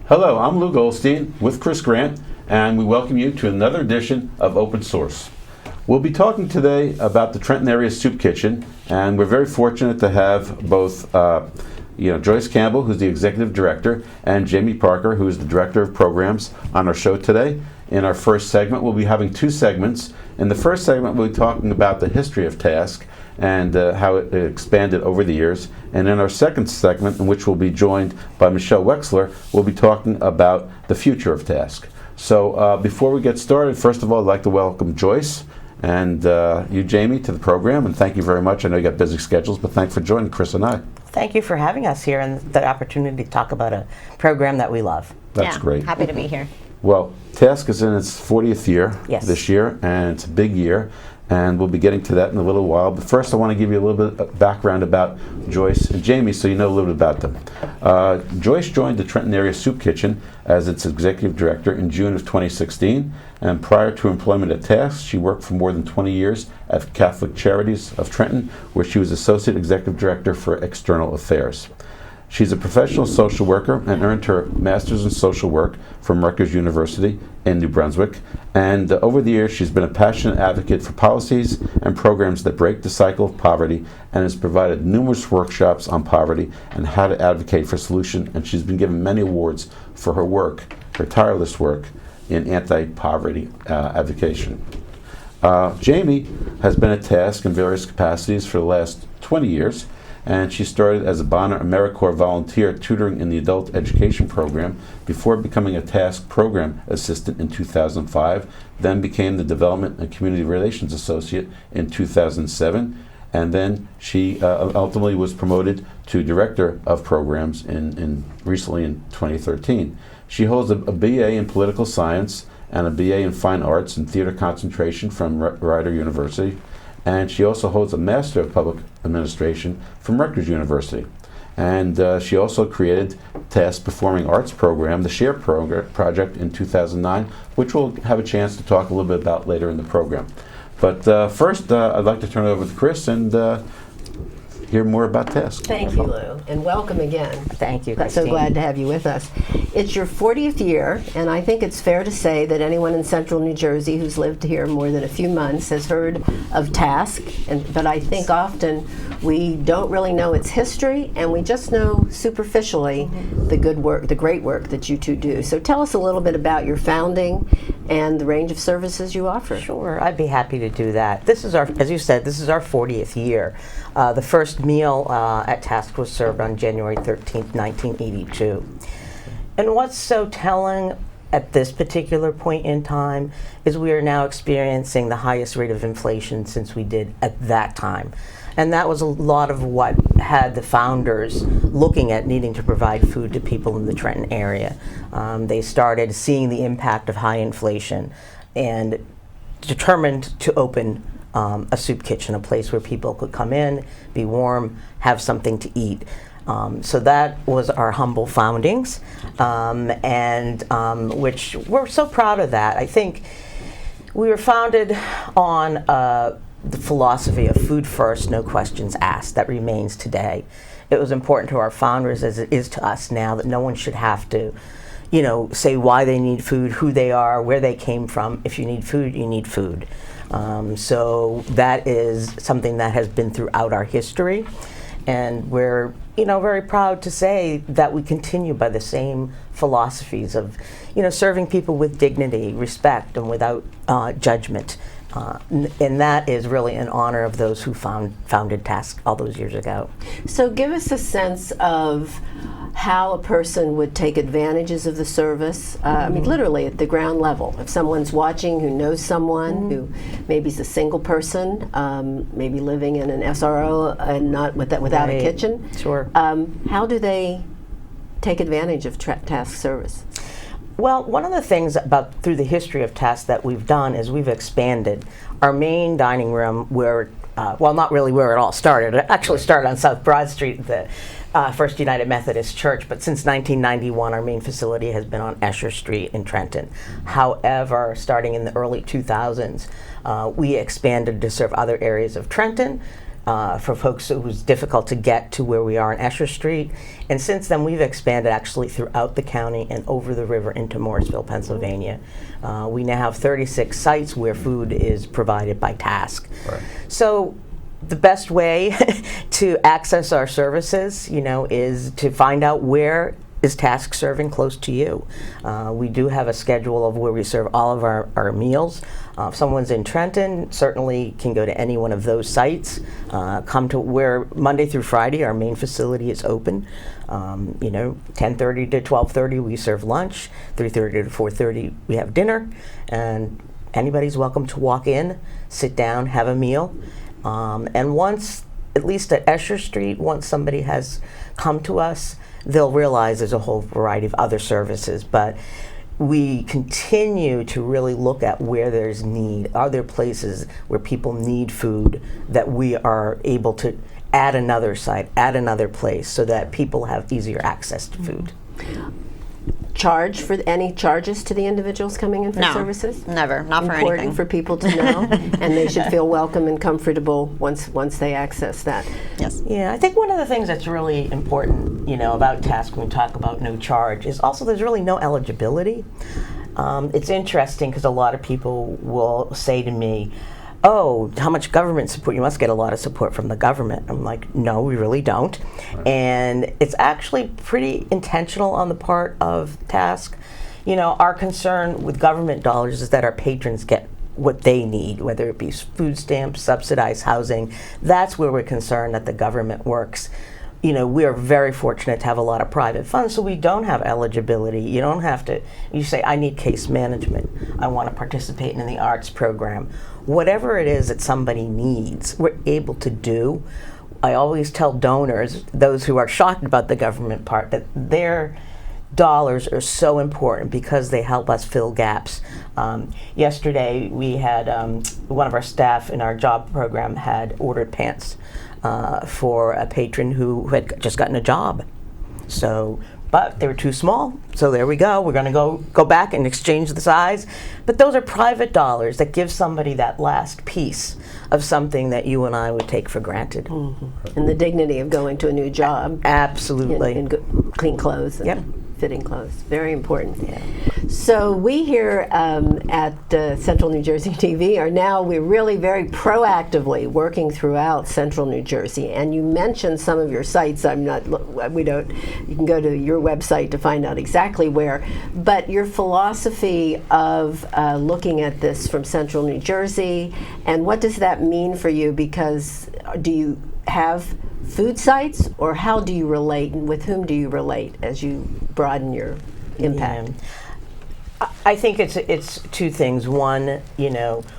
Hello, I'm Lou Goldstein with Chris Grant, and we welcome you to another edition of Open Source. We'll be talking today about the Trenton area soup kitchen, and we're very fortunate to have both Joyce Campbell, who's the executive director, and Jaime Parker, who is the director of programs, on our show today. In our first segment, we'll be having two segments. In the first segment, we'll be talking about the history of TASC and how it expanded over the years. And in our second segment, in which we'll be joined by Michelle Wexler, we'll be talking about the future of TASC. So before we get started, first of all, I'd like to welcome Joyce and you, Jaime, to the program. And thank you very much. I know you got busy schedules, but thanks for joining Chris and I. Thank you for having us here and the opportunity to talk about a program that we love. That's great. Happy to be here. Well, TASC is in its 40th year this year, and it's a big year. And we'll be getting to that in a little while. But first, I want to give you a little bit of background about Joyce and Jaime so you know a little bit about them. Joyce joined the Trenton Area Soup Kitchen as its executive director in June of 2016. And prior to employment at TASC, she worked for more than 20 years at Catholic Charities of Trenton, where she was associate executive director for external affairs. She's a professional social worker and earned her master's in social work from Rutgers University in New Brunswick. And over the years, she's been a passionate advocate for policies and programs that break the cycle of poverty, and has provided numerous workshops on poverty and how to advocate for solution. And she's been given many awards for her work, her tireless work in anti-poverty advocation. Jaime has been at TASC in various capacities for the last 20 years. And she started as a Bonner AmeriCorps volunteer tutoring in the adult education program before becoming a TASC program assistant in 2005, then became the Development and Community Relations Associate in 2007, and then she ultimately was promoted to Director of Programs recently in 2013. She holds a BA in Political Science and a BA in Fine Arts and Theater concentration from Rider University. And she also holds a Master of Public Administration from Rutgers University. And she also created TASC Performing Arts Program, the SHARE project in 2009, which we'll have a chance to talk a little bit about later in the program. But first, I'd like to turn it over to Chris and hear more about TASC. Thank you, Lou, and welcome again. Thank you, I'm so glad to have you with us. It's your 40th year, and I think it's fair to say that anyone in central New Jersey who's lived here more than a few months has heard of TASC, but I think often we don't really know its history, and we just know superficially the good work, the great work that you two do. So tell us a little bit about your founding and the range of services you offer. Sure, I'd be happy to do that. This is our, as you said, this is our 40th year. The first meal at TASC was served on January 13th, 1982. And what's so telling at this particular point in time is we are now experiencing the highest rate of inflation since we did at that time. And that was a lot of what had the founders looking at needing to provide food to people in the Trenton area. They started seeing the impact of high inflation and determined to open a soup kitchen, a place where people could come in, be warm, have something to eat. So that was our humble foundings, which we're so proud of that. I think we were founded on the philosophy of food first, no questions asked. That remains today. It was important to our founders, as it is to us now, that no one should have to say why they need food, who they are, where they came from. If you need food, you need food. So that is something that has been throughout our history, and we're very proud to say that we continue by the same philosophies of serving people with dignity, respect, and without judgment. And that is really in honor of those who founded TASC all those years ago. So give us a sense of how a person would take advantages of the service, I mean literally at the ground level. If someone's watching who knows someone who maybe is a single person, maybe living in an SRO and not without a kitchen, sure. How do they take advantage of TASC service? Well, one of the things through the history of TASC that we've done is we've expanded our main dining room where, well, not really where it all started. It actually started on South Broad Street, the First United Methodist Church, but since 1991 our main facility has been on Escher Street in Trenton. However, starting in the early 2000s, we expanded to serve other areas of Trenton, for folks who's difficult to get to where we are on Escher Street. And since then, we've expanded actually throughout the county and over the river into Morrisville, Pennsylvania. We now have 36 sites where food is provided by Task. Right. So the best way to access our services, is to find out where is Task serving close to you. We do have a schedule of where we serve all of our meals. If someone's in Trenton, certainly can go to any one of those sites. Come to where Monday through Friday our main facility is open. 10:30 to 12:30 we serve lunch. 3:30 to 4:30 we have dinner, and anybody's welcome to walk in, sit down, have a meal. And once, at least at Escher Street, once somebody has come to us, they'll realize there's a whole variety of other services. But we continue to really look at where there's need. Are there places where people need food that we are able to add another site, add another place, so that people have easier access to food? Charge for any charges to the individuals coming in for No, services? never, not for Important anything. for people to know, and they should feel welcome and comfortable once they access that. Yes. Yeah, I think one of the things that's really important, about Task when we talk about no charge is also there's really no eligibility. It's interesting because a lot of people will say to me, oh, how much government support? You must get a lot of support from the government. I'm like, no, we really don't. Right. And it's actually pretty intentional on the part of Task. Our concern with government dollars is that our patrons get what they need, whether it be food stamps, subsidized housing. That's where we're concerned that the government works. We are very fortunate to have a lot of private funds, so we don't have eligibility. You don't have to, you say, I need case management. I want to participate in the arts program. Whatever it is that somebody needs, we're able to do. I always tell donors, those who are shocked about the government part, that their dollars are so important because they help us fill gaps. Yesterday, we had one of our staff in our job program had ordered pants for a patron who had just gotten a job. But they were too small, so there we go. We're going to go back and exchange the size. But those are private dollars that give somebody that last piece of something that you and I would take for granted. Mm-hmm. And the dignity of going to a new job. Absolutely. In clean clothes. And yep. Fitting clothes. Very important. Yeah. So we here at Central New Jersey TV we're really very proactively working throughout Central New Jersey. And you mentioned some of your sites. You can go to your website to find out exactly where. But your philosophy of looking at this from Central New Jersey, and what does that mean for you? Because do you have food sites, or how do you relate, and with whom do you relate as you broaden your impact? Yeah. I think it's two things. One,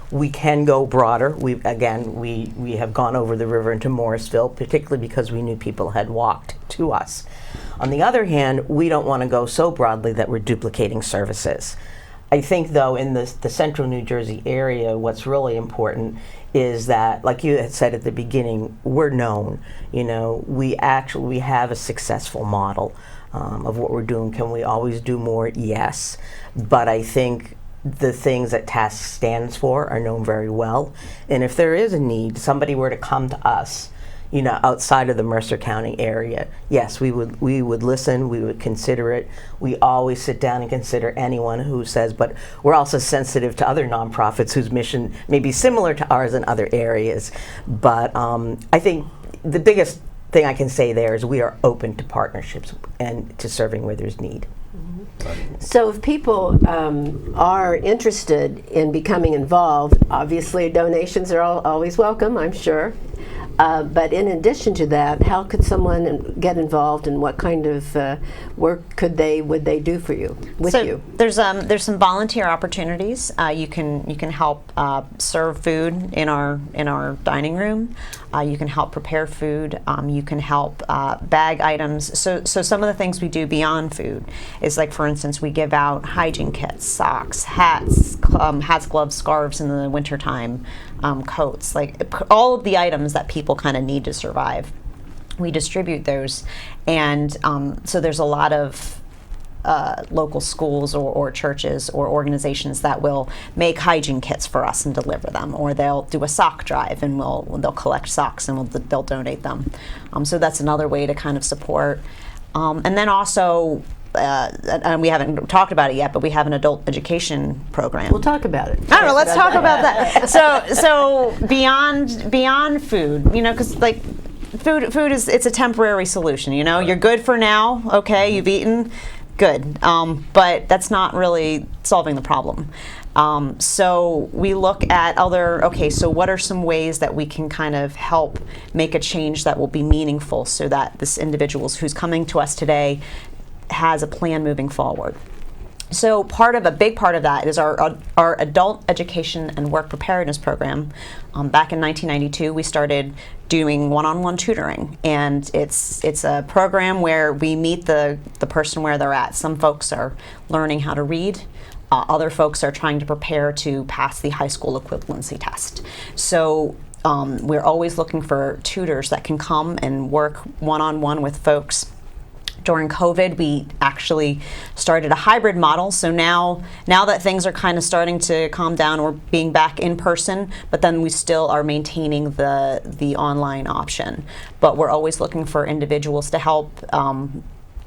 we can go broader. We have gone over the river into Morrisville, particularly because we knew people had walked to us. On the other hand, we don't want to go so broadly that we're duplicating services. I think, though, in the Central New Jersey area, what's really important is that, like you had said at the beginning, we're known. We have a successful model of what we're doing. Can we always do more? Yes. But I think the things that Task stands for are known very well. And if there is a need, somebody were to come to us, outside of the Mercer County area, yes, we would listen, we would consider it. We always sit down and consider anyone who says, but we're also sensitive to other nonprofits whose mission may be similar to ours in other areas. But I think the biggest thing I can say there is we are open to partnerships and to serving where there's need. So if people are interested in becoming involved, obviously donations are always welcome, I'm sure. But in addition to that, how could someone get involved, and what kind of work would they do for you, with you? There's some volunteer opportunities. You can help serve food in our dining room. You can help prepare food. You can help bag items. So some of the things we do beyond food is, like, for instance, we give out hygiene kits, socks, hats, gloves, scarves in the wintertime, coats, like all of the items that people kind of need to survive. We distribute those, and so there's a lot of local schools or churches or organizations that will make hygiene kits for us and deliver them, or they'll do a sock drive and they'll collect socks and they'll donate them. So that's another way to kind of support. And then also, and we haven't talked about it yet, but we have an adult education program. We'll talk about it. I don't know. Let's talk about that. So beyond food, you know, because like food is, it's a temporary solution. You know, you're good for now. Okay, you've eaten, good. But that's not really solving the problem. So we look at so what are some ways that we can kind of help make a change that will be meaningful, so that this individual who's coming to us today has a plan moving forward. So a big part of that is our adult education and work preparedness program. Back in 1992, we started doing one-on-one tutoring, and it's a program where we meet the person where they're at. Some folks are learning how to read. Other folks are trying to prepare to pass the high school equivalency test. So we're always looking for tutors that can come and work one-on-one with folks. During COVID, we actually started a hybrid model. So now that things are kind of starting to calm down, we're being back in person, but then we still are maintaining the online option. But we're always looking for individuals to help. And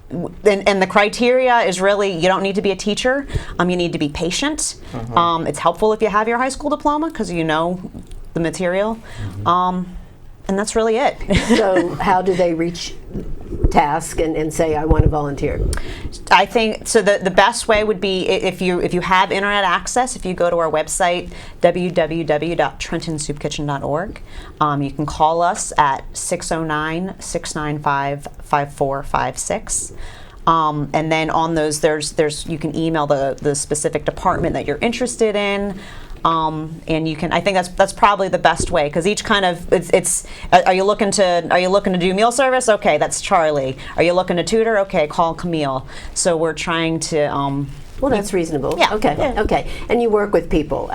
the criteria is really, you don't need to be a teacher. You need to be patient. Mm-hmm. It's helpful if you have your high school diploma, because you know the material. Mm-hmm. And that's really it. So how do they reach task and say, I want to volunteer? I think, so the best way would be if you have internet access, if you go to our website, www.trentonsoupkitchen.org. You can call us at 609-695-5456. And then on those, you can email the specific department that you're interested in. And you can. I think that's probably the best way, because each kind of it's. Are you looking to do meal service? Okay, that's Charlie. Are you looking to tutor? Okay, call Camille. So we're trying to. Well, that's reasonable. Yeah. Okay. Yeah. Okay. And you work with people.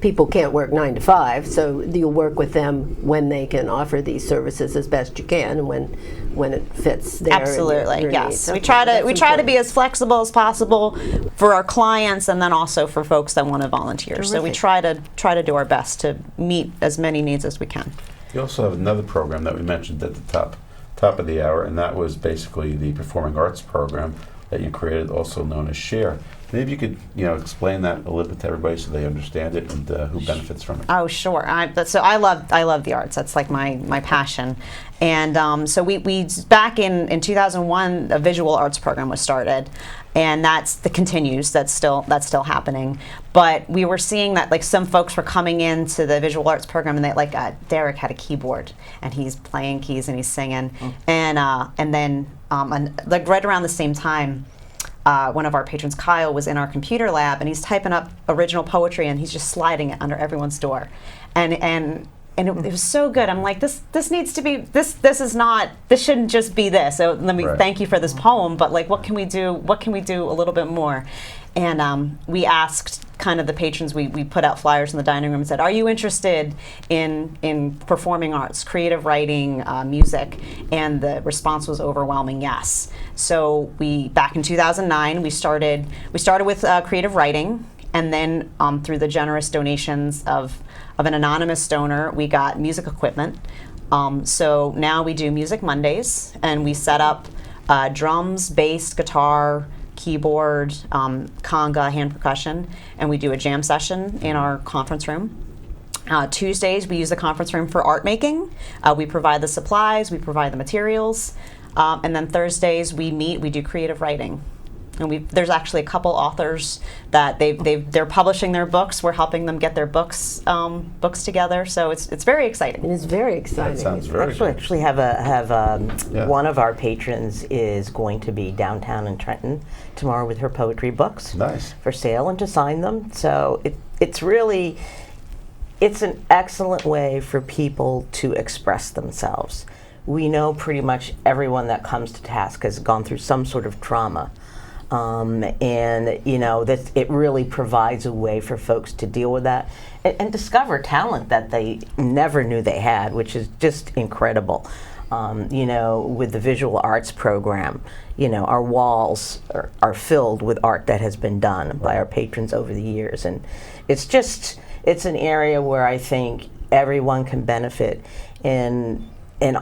People can't work 9 to 5, so you'll work with them when they can offer these services as best you can, and when it fits their Absolutely. your Yes. needs. We Okay, try to be as flexible as possible for our clients, and then also for folks that want to volunteer. Terrific. So we try to do our best to meet as many needs as we can. You also have another program that we mentioned at the top of the hour, and that was basically the performing arts program that you created, also known as SHARE. Maybe you could, explain that a little bit to everybody so they understand it and who benefits from it. Oh, sure. I love the arts. That's like my passion. And so we back in 2001, a visual arts program was started, and that continues. That's still happening. But we were seeing that like some folks were coming into the visual arts program, and they Derek had a keyboard, and he's playing keys and he's singing, and then like right around the same time. One of our patrons, Kyle, was in our computer lab, and he's typing up original poetry, and he's just sliding it under everyone's door, and it was so good. I'm like, this needs to be this shouldn't just be this. So let me thank you for this poem, but like, what can we do? What can we do a little bit more? And we asked kind of the patrons. We put out flyers in the dining room and said, "Are you interested in performing arts, creative writing, music?" And the response was overwhelming, yes. So back in 2009, we started with creative writing, and then through the generous donations of an anonymous donor, we got music equipment. So now we do Music Mondays, and we set up drums, bass, guitar, keyboard, conga, hand percussion, and we do a jam session in our conference room. Tuesdays, we use the conference room for art making. We provide the supplies, we provide the materials, and then Thursdays we do creative writing. And there's actually a couple authors that they're publishing their books. We're helping them get their books together. So it's very exciting. It is very exciting. That sounds very good. Actually have one of our patrons is going to be downtown in Trenton tomorrow with her poetry books. Nice. For sale and to sign them. So it's an excellent way for people to express themselves. We know pretty much everyone that comes to task has gone through some sort of trauma. And that it really provides a way for folks to deal with that and discover talent that they never knew they had, which is just incredible. With the visual arts program, our walls are filled with art that has been done by our patrons over the years. And it's an area where I think everyone can benefit and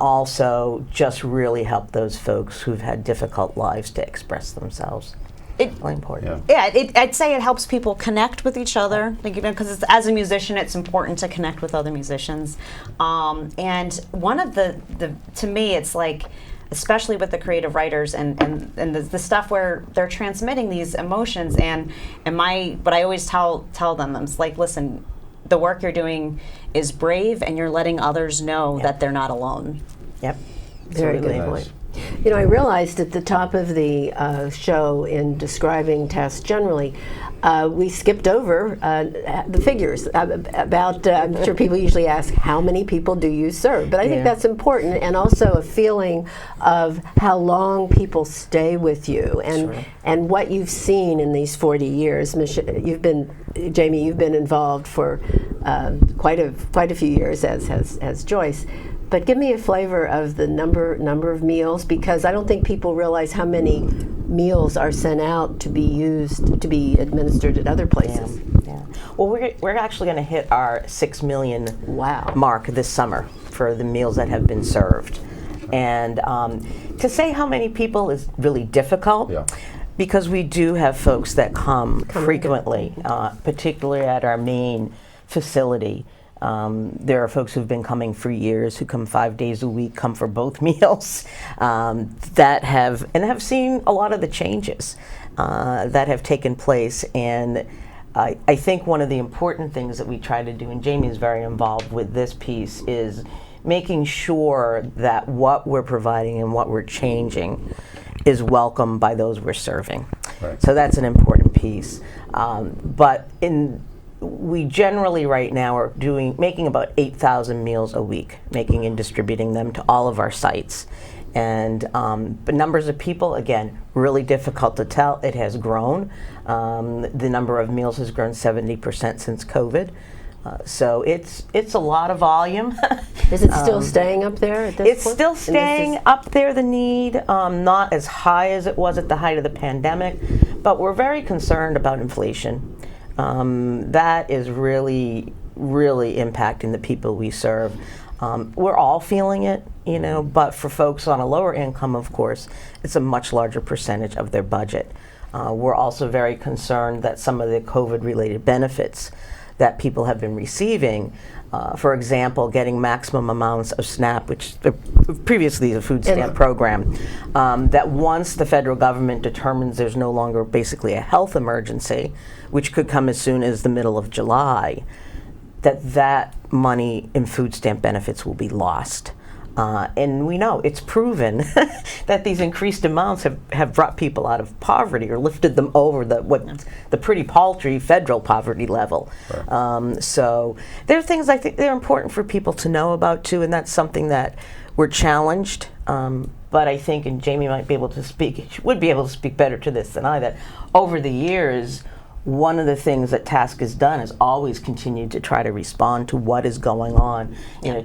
also just really help those folks who've had difficult lives to express themselves. Really important. I'd say it helps people connect with each other, because as a musician, it's important to connect with other musicians. And one of to me, it's like, especially with the creative writers and the stuff where they're transmitting these emotions, and what I always tell them, I'm like, listen, the work you're doing is brave, and you're letting others know that they're not alone. Yep. Very good point. I realized at the top of the show, in describing TASC generally, we skipped over the figures about, I'm sure people usually ask, how many people do you serve? But I think that's important, and also a feeling of how long people stay with you, and what you've seen in these 40 years. Jaime, you've been involved for quite a few years, as has Joyce. But give me a flavor of the number of meals, because I don't think people realize how many meals are sent out to be used, to be administered at other places. Yeah. Well, we're actually going to hit our 6 million mark this summer for the meals that have been served. And to say how many people is really difficult. Yeah. Because we do have folks that come frequently, particularly at our main facility. There are folks who've been coming for years, who come 5 days a week, come for both meals, that have seen a lot of the changes that have taken place. And I think one of the important things that we try to do, and Jamie is very involved with this piece, is making sure that what we're providing and what we're changing is welcomed by those we're serving. Right. So that's an important piece. We generally right now are making about 8,000 meals a week, making and distributing them to all of our sites. And the numbers of people, again, really difficult to tell. It has grown. The number of meals has grown 70% since COVID. So it's a lot of volume. Is it still staying up there at this point? It's still staying up there, the need, not as high as it was at the height of the pandemic, but we're very concerned about inflation. That is really, really impacting the people we serve. We're all feeling it, but for folks on a lower income, of course, it's a much larger percentage of their budget. We're also very concerned that some of the COVID-related benefits that people have been receiving, for example, getting maximum amounts of SNAP, which previously the food stamp program, that once the federal government determines there's no longer basically a health emergency, which could come as soon as the middle of July, that money in food stamp benefits will be lost. And we know it's proven that these increased amounts have brought people out of poverty or lifted them over the pretty paltry federal poverty level. Right. So there are things I think they're important for people to know about too, and that's something that we're challenged. But I think, and Jamie might be able to speak, she would be able to speak better to this than I, that over the years, one of the things that TASC has done is always continued to try to respond to what is going on,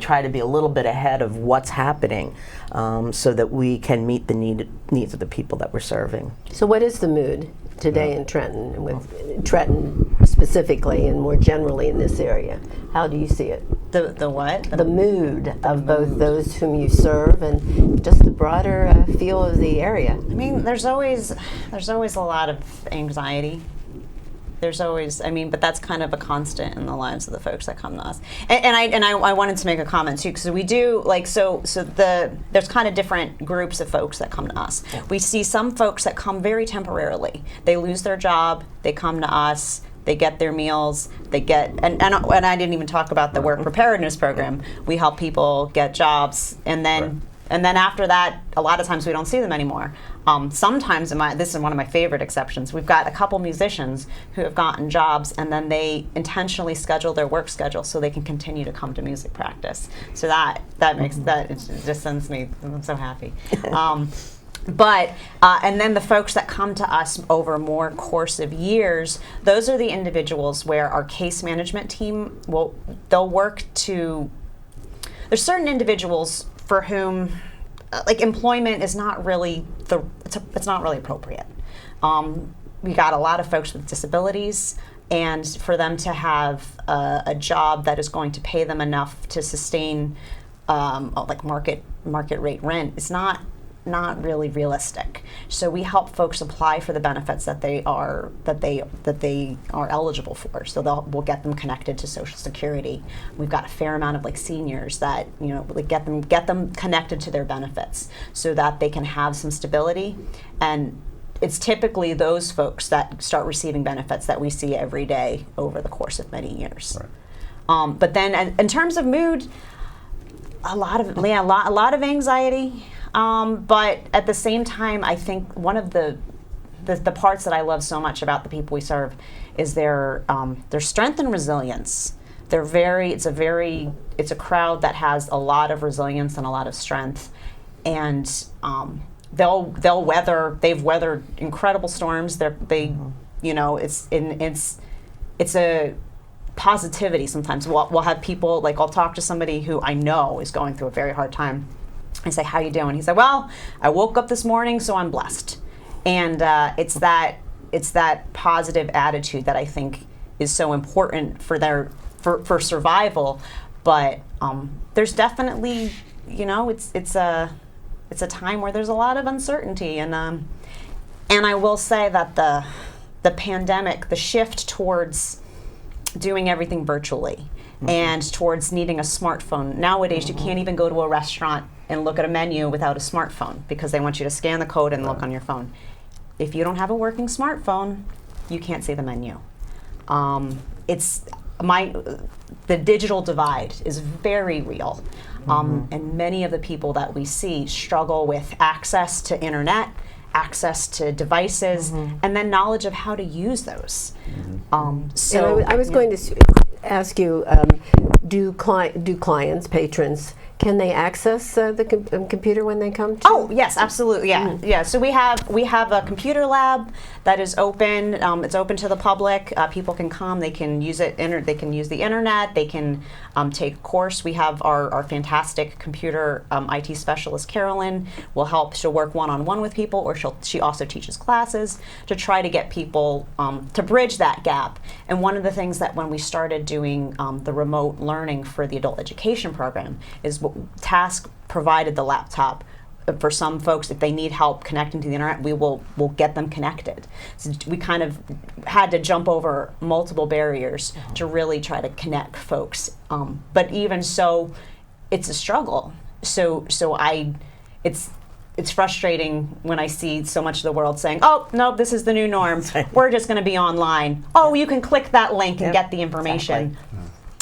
try to be a little bit ahead of what's happening, so that we can meet the needs of the people that we're serving. So what is the mood today in Trenton, with Trenton specifically and more generally in this area? How do you see it? The what? The mood of both those whom you serve and just the broader feel of the area. I mean, there's always a lot of anxiety. There's always, but that's kind of a constant in the lives of the folks that come to us. And I wanted to make a comment too, because we do there's kind of different groups of folks that come to us. Yeah. We see some folks that come very temporarily. They lose their job, they come to us, they get their meals, and I didn't even talk about the work preparedness program. We help people get jobs, and then after that, a lot of times we don't see them anymore. Sometimes, this is one of my favorite exceptions, we've got a couple musicians who have gotten jobs, and then they intentionally schedule their work schedule so they can continue to come to music practice. So that makes it just sends me, I'm so happy. And then the folks that come to us over more course of years, those are the individuals where our case management team they'll work to. There's certain individuals for whom like employment is not really it's not really appropriate. We got a lot of folks with disabilities, and for them to have a job that is going to pay them enough to sustain like market rate rent is not really realistic. So we help folks apply for the benefits that they are eligible for. So we'll get them connected to Social Security. We've got a fair amount of like seniors that like get them connected to their benefits so that they can have some stability. And it's typically those folks that start receiving benefits that we see every day over the course of many years. Right. But then in terms of mood, a lot of anxiety. But at the same time, I think one of the parts that I love so much about the people we serve is their strength and resilience. It's a crowd that has a lot of resilience and a lot of strength, and they've weathered incredible storms. It's a positivity. Sometimes we'll have people, like I'll talk to somebody who I know is going through a very hard time. I say, "How you doing?" He said, "Well, I woke up this morning, so I'm blessed." And it's that positive attitude that I think is so important for survival. But there's definitely, it's a time where there's a lot of uncertainty, and I will say that the pandemic, the shift towards doing everything virtually, and towards needing a smartphone. Nowadays, you can't even go to a restaurant and look at a menu without a smartphone because they want you to scan the code and look on your phone. If you don't have a working smartphone, you can't see the menu. The digital divide is very real, and many of the people that we see struggle with access to internet, access to devices, and then knowledge of how to use those. So I was going to ask you, do clients, patrons, can they access the computer when they come to? Oh yes, absolutely. Yeah, yeah. So we have a computer lab that is open. It's open to the public. People can come. They can use it. They can use the internet. They can take a course. We have our fantastic computer IT specialist, Carolyn, will help. She'll work one-on-one with people, or she also teaches classes to try to get people to bridge that gap. And one of the things that when we started doing the remote learning for the adult education program is Task provided the laptop. For some folks, if they need help connecting to the internet, we'll get them connected. So we kind of had to jump over multiple barriers to really try to connect folks. But even so, it's a struggle. So it's frustrating when I see so much of the world saying, "Oh no, this is the new norm. We're just going to be online. Oh, you can click that link and get the information." Exactly.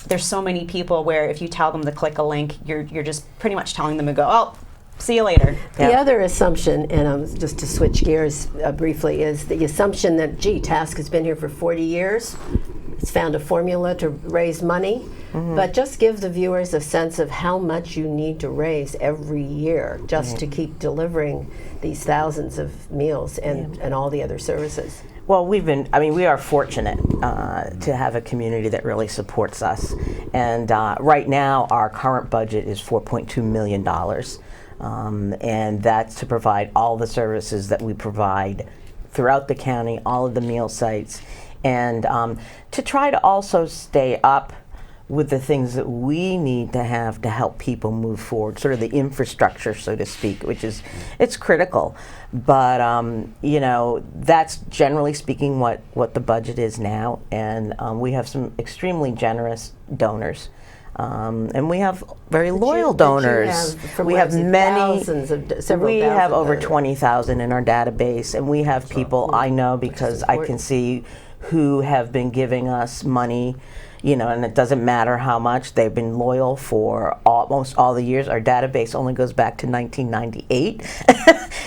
There's so many people where if you tell them to click a link, you're just pretty much telling them to go, "Oh, see you later." The other assumption, and just to switch gears briefly, is the assumption that, Task has been here for 40 years. It's found a formula to raise money, but just give the viewers a sense of how much you need to raise every year just to keep delivering these thousands of meals and all the other services. Well, we are fortunate to have a community that really supports us. And right now, our current budget is $4.2 million. And that's to provide all the services that we provide throughout the county, all of the meal sites, and to try to also stay up with the things that we need to have to help people move forward, sort of the infrastructure, so to speak, it's critical. But that's generally speaking what the budget is now, and we have some extremely generous donors. And we have very loyal donors. We have many. We have over 20,000 in our database, and we have people I know because I can see who have been giving us money, and it doesn't matter how much. They've been loyal for almost all the years. Our database only goes back to 1998.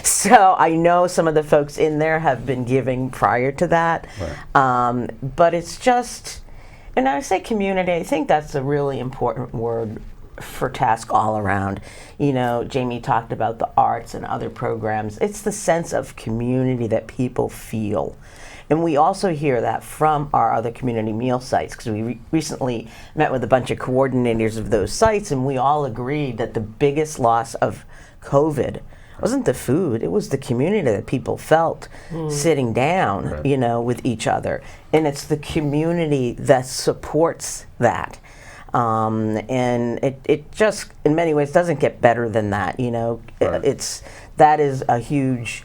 So I know some of the folks in there have been giving prior to that. Right. But it's just, and I say community, I think that's a really important word for Task all around. Jaime talked about the arts and other programs. It's the sense of community that people feel. And we also hear that from our other community meal sites, because we recently met with a bunch of coordinators of those sites, and we all agreed that the biggest loss of COVID wasn't the food, it was the community that people felt sitting down, Right. you know, with each other. And it's the community that supports that. And it just, in many ways, doesn't get better than that, you know. Right. That is a huge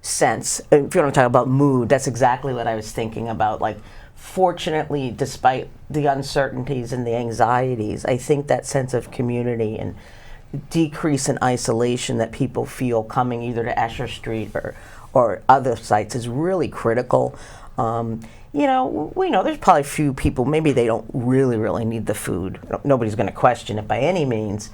sense. If you want to talk about mood, that's exactly what I was thinking about. Like, fortunately, despite the uncertainties and the anxieties, I think that sense of community and decrease in isolation that people feel coming either to Escher Street or other sites is really critical. You know, we know there's probably a few people, maybe they don't really need the food. Nobody's going to question it by any means.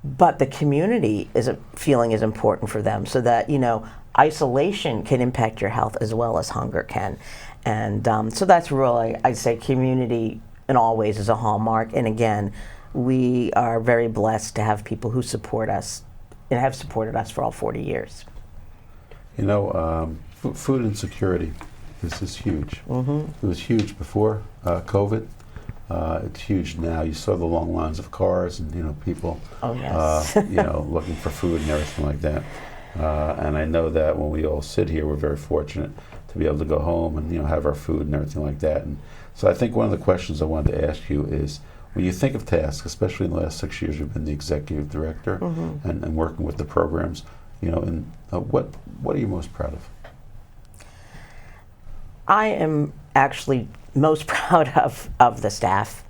But the community feeling is important for them, so that, you know, isolation can impact your health as well as hunger can. And so that's really, I'd say, community in all ways is a hallmark. And again, we are very blessed to have people who support us and have supported us for all 40 years. You know, food insecurity, this is huge. It was huge before COVID. It's huge now. You saw the long lines of cars and, you know, people, Oh, yes. you know, looking for food and everything like that. And I know that when we all sit here, we're very fortunate to be able to go home and, you know, have our food and everything like that. And so I think one of the questions I wanted to ask you is, when you think of tasks, especially in the last 6 years, you've been the executive director and working with the programs, you know, and what are you most proud of? I am actually most proud of the staff.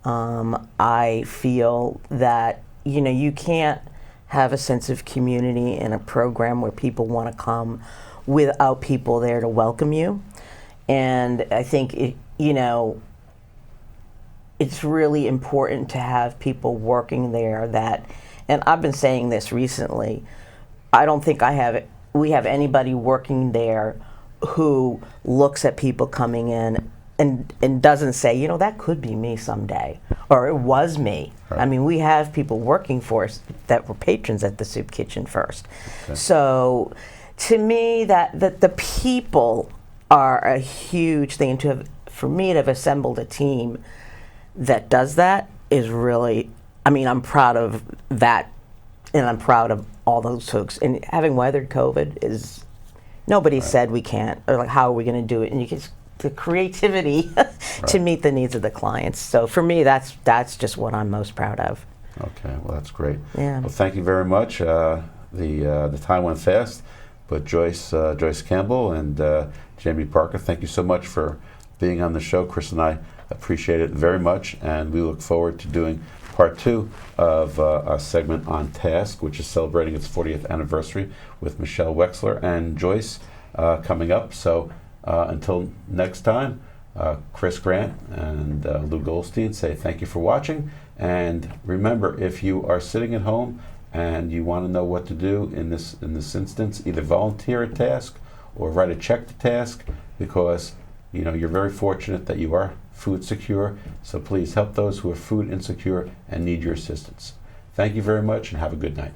I feel that, you know, you can't have a sense of community in a program where people want to come without people there to welcome you. And I think, you know, it's really important to have people working there that, and I've been saying this recently, I don't think we have anybody working there who looks at people coming in and doesn't say, you know, that could be me someday, or it was me. Right. I mean, we have people working for us that were patrons at the soup kitchen first. Okay. So to me, that the people are a huge thing. And for me to have assembled a team that does that is really, I mean, I'm proud of that, and I'm proud of all those folks. And having weathered COVID is, nobody said we can't, or like, how are we going to do it? And you get the creativity to meet the needs of the clients. So for me, that's just what I'm most proud of. Okay, well, that's great. Yeah. Well, thank you very much. The time went fast, but Joyce Campbell and Jaime Parker, thank you so much for being on the show. Chris and I appreciate it very much, and we look forward to doing part 2 of a segment on Task, which is celebrating its 40th anniversary with Michelle Wexler and Joyce coming up. So until next time, Chris Grant and Lou Goldstein say thank you for watching. And remember, if you are sitting at home and you want to know what to do in this instance, either volunteer at Task or write a check to Task, because you know you're very fortunate that you are food secure. So please help those who are food insecure and need your assistance. Thank you very much, and have a good night.